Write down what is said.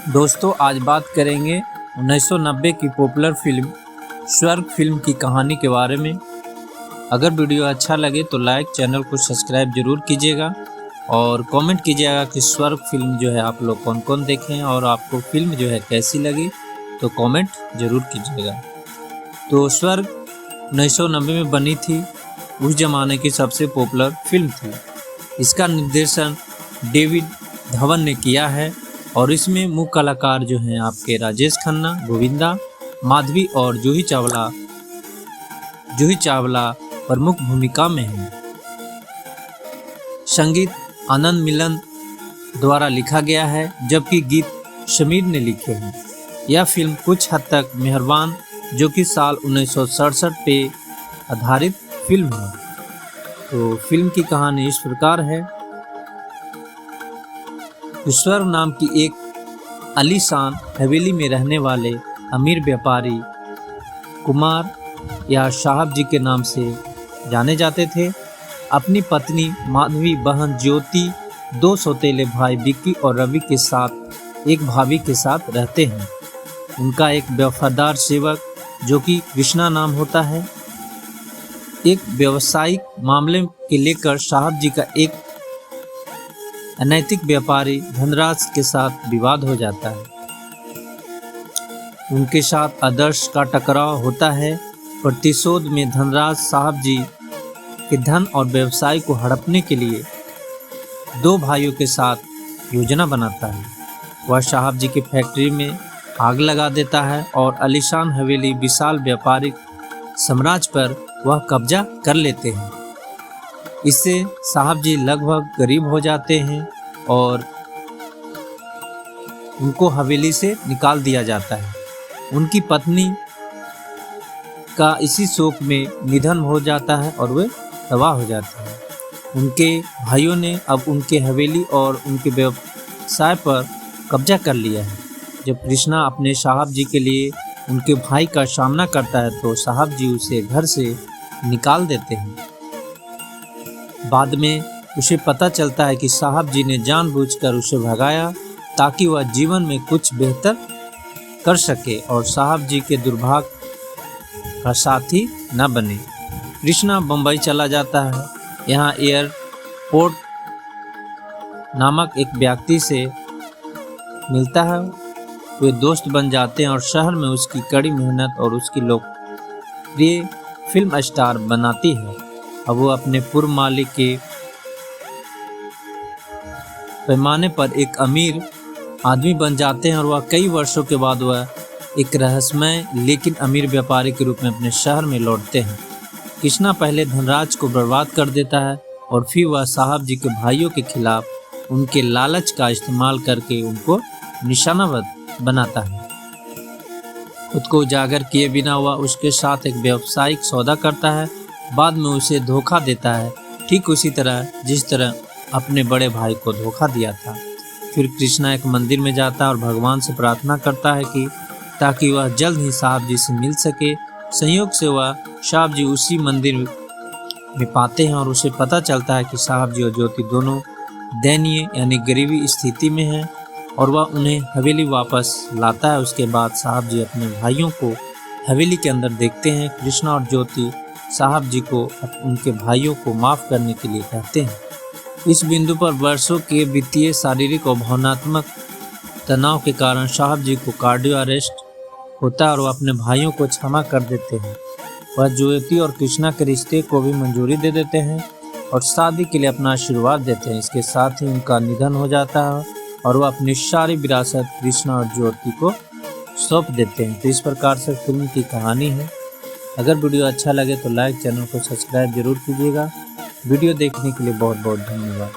दोस्तों आज बात करेंगे 1990 की पॉपुलर फिल्म स्वर्ग फिल्म की कहानी के बारे में। अगर वीडियो अच्छा लगे तो लाइक, चैनल को सब्सक्राइब जरूर कीजिएगा और कमेंट कीजिएगा कि स्वर्ग फिल्म जो है आप लोग कौन कौन देखे हैं और आपको फिल्म जो है कैसी लगी, तो कमेंट जरूर कीजिएगा। तो स्वर्ग 1990 में बनी थी, उस जमाने की सबसे पॉपुलर फिल्म थी। इसका निर्देशन डेविड धवन ने किया है और इसमें मुख्य कलाकार जो हैं आपके राजेश खन्ना, गोविंदा, माधवी और जूही चावला प्रमुख भूमिका में हैं। संगीत आनंद मिलन द्वारा लिखा गया है जबकि गीत समीर ने लिखे हैं। यह फिल्म कुछ हद तक मेहरबान जो कि साल 1967 पे आधारित फिल्म है। तो फिल्म की कहानी इस प्रकार है। स्वर्ग नाम की एक आलीशान हवेली में रहने वाले अमीर व्यापारी कुमार या साहब जी के नाम से जाने जाते थे। अपनी पत्नी माधवी, बहन ज्योति, दो सौतेले भाई विक्की और रवि के साथ एक भाभी के साथ रहते हैं। उनका एक वफादार सेवक जो कि कृष्णा नाम होता है। एक व्यावसायिक मामले के लेकर साहब जी का एक अनैतिक व्यापारी धनराज के साथ विवाद हो जाता है। उनके साथ आदर्श का टकराव होता है। प्रतिशोध में धनराज साहब जी के धन और व्यवसाय को हड़पने के लिए दो भाइयों के साथ योजना बनाता है। वह साहब जी की फैक्ट्री में आग लगा देता है और आलीशान हवेली विशाल व्यापारिक साम्राज्य पर वह कब्जा कर लेते हैं। इससे साहब जी लगभग गरीब हो जाते हैं और उनको हवेली से निकाल दिया जाता है। उनकी पत्नी का इसी शोक में निधन हो जाता है और वे तबाह हो जाते हैं। उनके भाइयों ने अब उनके हवेली और उनके व्यवसाय पर कब्जा कर लिया है। जब कृष्णा अपने साहब जी के लिए उनके भाई का सामना करता है तो साहब जी उसे घर से निकाल देते हैं। बाद में उसे पता चलता है कि साहब जी ने जानबूझकर उसे भगाया ताकि वह जीवन में कुछ बेहतर कर सके और साहब जी के दुर्भाग्य का साथी न बने। कृष्णा बम्बई चला जाता है। यहाँ एयरपोर्ट नामक एक व्यक्ति से मिलता है। वे दोस्त बन जाते हैं और शहर में उसकी कड़ी मेहनत और उसकी लोकप्रिय फिल्म स्टार बनाती है। अब वो अपने पूर्व मालिक के पैमाने पर एक अमीर आदमी बन जाते हैं और वह कई वर्षों के बाद वह एक रहस्यमय लेकिन अमीर व्यापारी के रूप में अपने शहर में लौटते हैं। कृष्णा पहले धनराज को बर्बाद कर देता है और फिर वह साहब जी के भाइयों के खिलाफ उनके लालच का इस्तेमाल करके उनको निशाना बनाता है। खुद को उजागर किए बिना वह उसके साथ एक व्यावसायिक सौदा करता है। बाद में उसे धोखा देता है, ठीक उसी तरह जिस तरह अपने बड़े भाई को धोखा दिया था। फिर कृष्णा एक मंदिर में जाता है और भगवान से प्रार्थना करता है कि ताकि वह जल्द ही साहब जी से मिल सके। संयोग से वह साहब जी उसी मंदिर में पाते हैं और उसे पता चलता है कि साहब जी और ज्योति दोनों दयनीय यानी गरीबी स्थिति में हैं और वह उन्हें हवेली वापस लाता है। उसके बाद साहब जी अपने भाइयों को हवेली के अंदर देखते हैं। कृष्णा और ज्योति साहब जी को उनके भाइयों को माफ़ करने के लिए कहते हैं। इस बिंदु पर वर्षों के वित्तीय, शारीरिक और भावनात्मक तनाव के कारण साहब जी को कार्डियो अरेस्ट होता है और वह अपने भाइयों को क्षमा कर देते हैं। वह ज्योति और कृष्णा के रिश्ते को भी मंजूरी दे देते हैं और शादी के लिए अपना आशीर्वाद देते हैं। इसके साथ ही उनका निधन हो जाता है और वह अपनी सारी विरासत कृष्णा और ज्योति को सौंप देते हैं। तो इस प्रकार से फिल्म की कहानी है। अगर वीडियो अच्छा लगे तो लाइक, चैनल को सब्सक्राइब जरूर कीजिएगा। वीडियो देखने के लिए बहुत बहुत धन्यवाद।